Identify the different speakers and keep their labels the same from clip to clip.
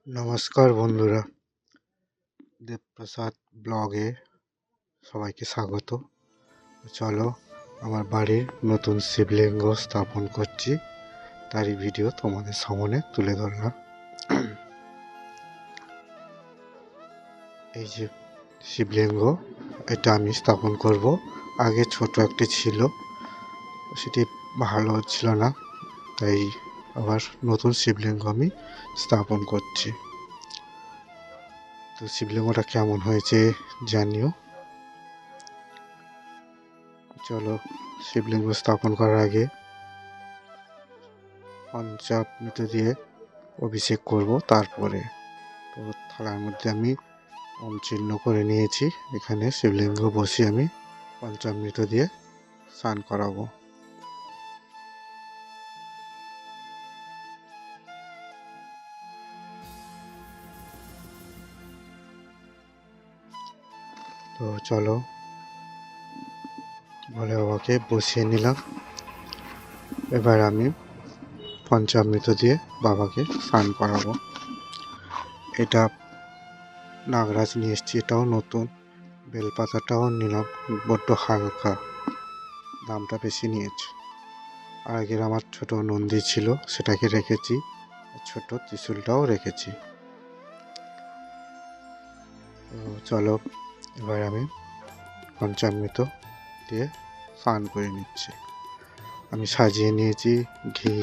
Speaker 1: নমস্কার বন্ধুরা, দেবপ্রসাদ ব্লগে সবাইকে স্বাগত। চলো, আমার বাড়ির নতুন শিবলিঙ্গ স্থাপন করছি, তারই ভিডিও তোমাদের সামনে তুলে ধরলাম। এই যে শিবলিঙ্গ, এটা আমি স্থাপন করব। আগে ছোট একটি ছিল, সেটি ভালো ছিল না, তাই আবার নতুন শিবলিঙ্গ আমি স্থাপন করছি। তো শিবলিঙ্গটা কেমন হয়েছে জানিও। চলো, শিবলিঙ্গ স্থাপন করার আগে পঞ্চামৃত দিয়ে অভিষেক করব। তারপরে তো থালার মধ্যে আমি ওম চিহ্ন করে নিয়েছি, এখানে শিবলিঙ্গ বসিয়ে আমি পঞ্চামৃত দিয়ে স্নান করাবো। তো চলো, ভোলে বাবাকে বসিয়ে নিলাম। এবার আমি পঞ্চামৃত দিয়ে বাবাকে স্নান করাবো। এটা নাগরাজ নিয়ে এসছি, এটাও নতুন। বেলপাতাটাও নিলাম, বড্ড হালকা, দামটা বেশি নিয়েছে। আর আগের আমার ছোট নন্দী ছিল, সেটাকে রেখেছি, ছোট ত্রিশূলটাও রেখেছি। তো চলো, এবার আমি পঞ্চামৃত দিয়ে স্নান করে নিচ্ছি। আমি সাজিয়ে নিয়েছি ঘি,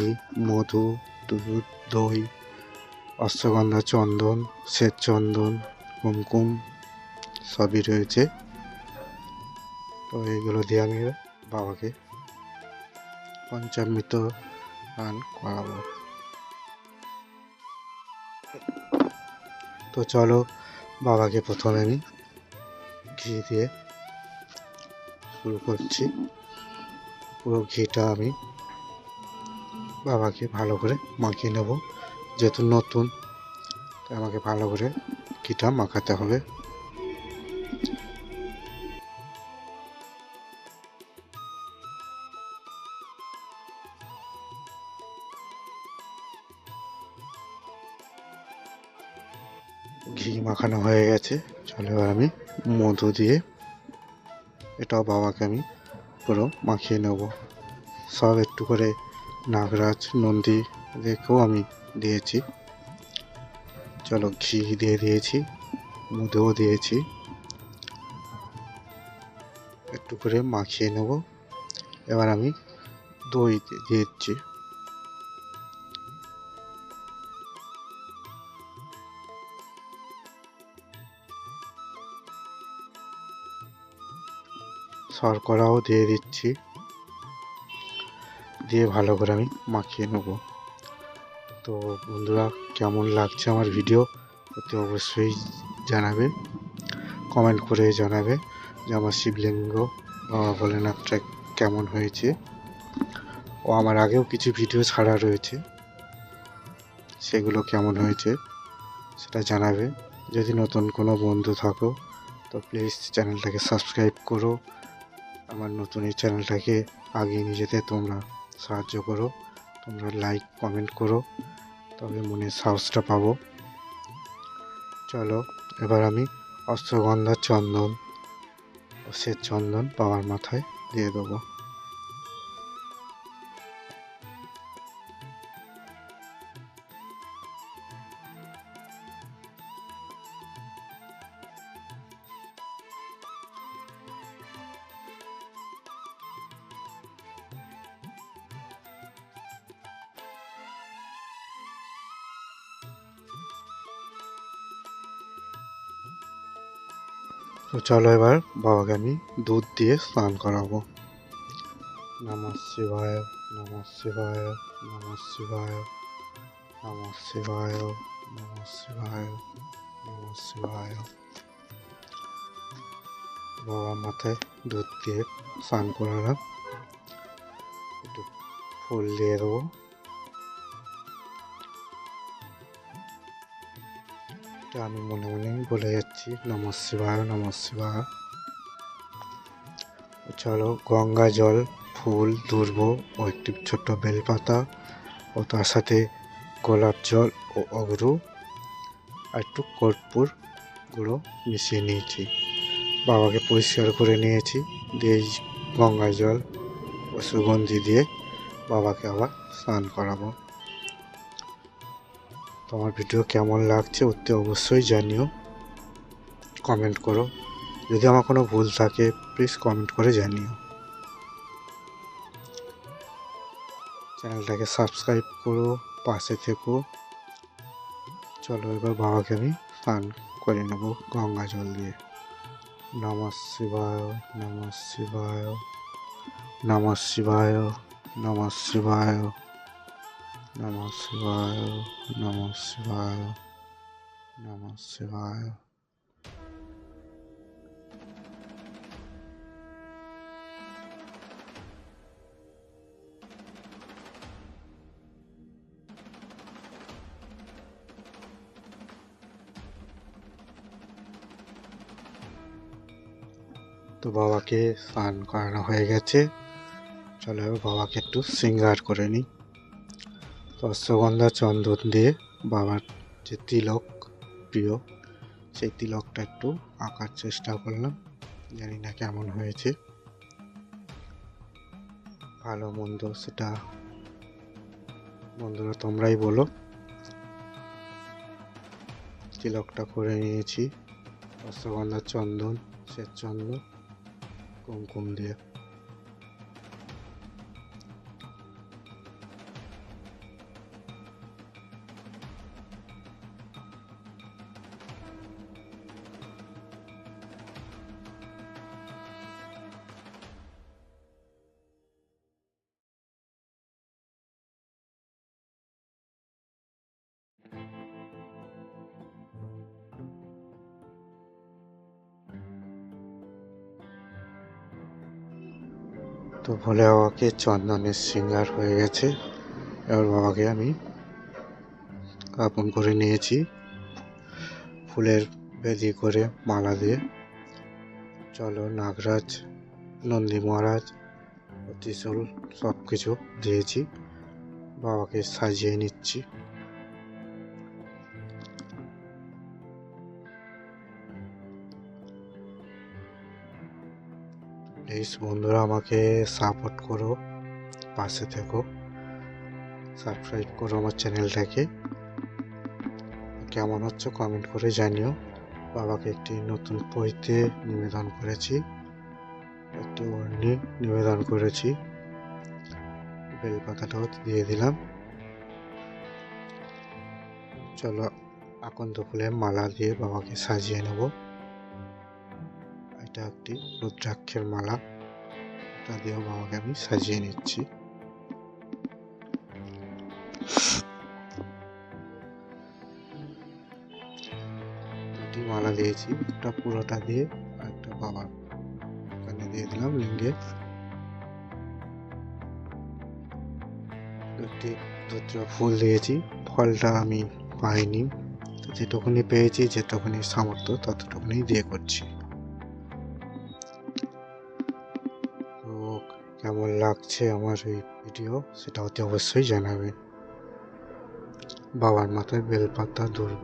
Speaker 1: মধু, দুধ, দই, অশ্বগন্ধা, চন্দন, শ্বেত চন্দন, কুমকুম সবই রয়েছে। তো এইগুলো দিয়ে আমি বাবাকে পঞ্চামৃত স্নান করাবো। তো চলো, বাবাকে প্রথমে আমি ঘি দিয়ে শুরু করছি। পুরো ঘিটা আমি বাবাকে ভালো করে মাখিয়ে নেব, যেহেতু নতুন, তাই আমাকে ভালো করে ঘিটা মাখাতে হবে। ঘি মাখানো হয়ে গেছে, চলো এবার আমি মধু দিয়ে এটাও বাবাকে আমি পুরো মাখিয়ে নেব। সব একটু করে নাগরাজ, নন্দী রেখেও আমি দিয়েছি। চলো, ঘি দিয়ে দিয়েছি, মধুও দিয়েছি, একটু করে মাখিয়ে নেব। এবার আমি দই দিয়ে দিচ্ছি। শর্করাও দিয়ে দিচ্ছি, দিয়ে ভালো করে আমি মাখিয়ে নেব। তো বন্ধুরা, কেমন লাগছে আমার ভিডিও অতি অবশ্যই জানাবে, কমেন্ট করে জানাবে যে আমার শিবলিঙ্গ বাবা ভোলেনাথটা কেমন হয়েছে। ও আমার আগেও কিছু ভিডিও ছাড়া রয়েছে, সেগুলো কেমন হয়েছে সেটা জানাবে। যদি নতুন কোনো বন্ধু থাকো তো প্লিজ চ্যানেলটাকে সাবস্ক্রাইব করো। আমার নতুন এই চ্যানেলটাকে আগিয়ে নিয়ে যেতে তোমরা সাহায্য করো। তোমরা লাইক কমেন্ট করো, তবে মনে সাহসটা পাবো। চলো, এবার আমি অশ্বগন্ধা, চন্দন ও শ্বেত চন্দন বাবার মাথায় দিয়ে দেবো। তো চলো, এবার বাবাকে আমি দুধ দিয়ে স্নান করাবো। নমঃ শিবায়, নমঃ শিবায়, নমঃ শিবায়, নমঃ শিবায়, নমঃ শিবায়, নমঃ শিবায়। বাবার মাথায় দুধ দিয়ে স্নান করালাম, একটু ফুল দিয়ে দেবো। এটা আমি মনে মনে বলে যাচ্ছি, নমঃ শিবায়, নমঃ শিবায়। চলো, গঙ্গা জল, ফুল, দুর্ব ও একটি ছোট্ট বেলপাতা ও তার সাথে গোলাপ জল ও অগরু আর একটু কর্পূর গুঁড়ো মিশিয়ে নিয়েছি। বাবাকে পরিষ্কার করে নিয়েছি, দিয়ে গঙ্গা জল ও সুগন্ধি দিয়ে বাবাকে আবার স্নান করাবো। তোমার ভিডিও কেমন লাগছে অতি অবশ্যই জানিও, কমেন্ট করো। যদি আমার কোনো ভুল থাকে প্লিজ কমেন্ট করে জানিও। চ্যানেলটাকে সাবস্ক্রাইব করো, পাশে থেকো। চলো এবার বাবাকে আমি স্নান করে নেব গঙ্গা জল দিয়ে। নমঃ শিবায়, নমঃ শিবায়, নমঃ শিবায়, নমঃ শিবায়, নমঃ শিবায়, নমঃ শিবায়, নমঃ শিবায়। তো বাবাকে স্নান করানো হয়ে গেছে। চলো এবার বাবাকে একটু শৃঙ্গার করে নিই। অশ্বগন্ধা চন্দন দিয়ে বাবার যে তিলক প্রিয়, সেই তিলকটা একটু আঁকার চেষ্টা করলাম। জানি না কেমন হয়েছে, ভালো মন্দ সেটা বন্ধুরা তোমরাই বলো। তিলকটা করে নিয়েছি অশ্বগন্ধা চন্দন, শ্বেত চন্দন, কুমকুম দিয়ে। তো ভোলে বাবাকে চন্দনের শৃঙ্গার হয়ে গেছে। এবার বাবাকে আমি আপন করে নিয়েছি ফুলের বেদি করে মালা দিয়ে। চলো নাগরাজ, নন্দী মহারাজ, ত্রিশূল সব কিছু দিয়েছি, বাবাকে সাজিয়ে নিচ্ছি। প্লিজ বন্ধুরা আমাকে সাপোর্ট করো, পাশে থেকো, সাবস্ক্রাইব করো আমার চ্যানেলটাকে। কেমন হচ্ছে কমেন্ট করে জানিও। বাবাকে একটি নতুন পৈতে নিবেদন করেছি, একটি অর্ণি নিবেদন করেছি, বেলপাতাটাও দিয়ে দিলাম। চলো আকন্দ ফুলের মালা দিয়ে বাবাকে সাজিয়ে নেব। এটা একটি রুদ্রাক্ষের মালা, এটা দিয়েও বাবাকে আমি সাজিয়ে নিচ্ছি। দুটি মালা দিয়েছি, একটা পুরোটা দিয়ে আর একটা বাবার এখানে দিয়ে দিলাম লিঙ্গে। একটি ধুত্রা ফুল দিয়েছি, ফলটা আমি পাইনি, যেটুকুনি পেয়েছি, যেটুকুনি সামর্থ্য ততটুকুনি দিয়ে করছি। তো কেমন লাগছে আমার এই ভিডিও সেটা অতি অবশ্যই জানাবে। বাবার মাথায় বেলপাতা, দুর্ব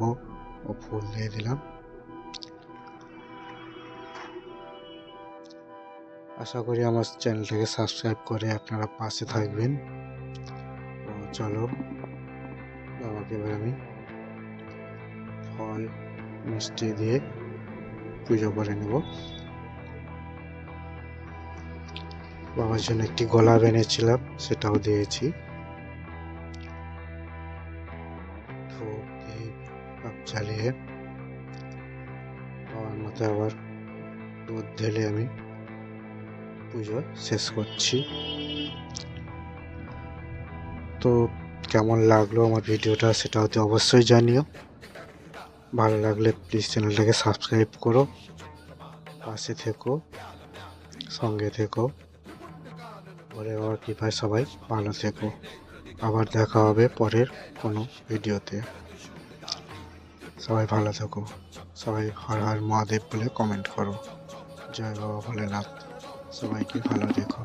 Speaker 1: ও ফুল দিয়ে দিলাম। আশা করি আমার চ্যানেলটাকে সাবস্ক্রাইব করে আপনারা পাশে থাকবেন। তো চলো বাবাকে এবার আমি ফল মিষ্টি দিয়ে পুজো করে নেব। বাবার জন্য একটি গোলাপ এনেছিলাম, সেটাও দিয়েছি। ধূপ দীপ সব জ্বালিয়ে বাবার মাথায় আবার দুধ ঢেলে আমি পুজো শেষ করছি। তো কেমন লাগলো আমার ভিডিওটা সেটা হতে অবশ্যই জানিও। ভালো লাগলে প্লিজ চ্যানেলটাকে সাবস্ক্রাইব করো, পাশে থেকো, সঙ্গে থেকো। পরে আবার কৃপায় সবাই ভালো থেকো। আবার দেখা হবে পরের কোনো ভিডিওতে। সবাই ভালো থেকো, সবাই হর হর মহাদেব বলে কমেন্ট করো। জয় বাবা ভোলেনাথ, সবাইকে ভালো রেখো।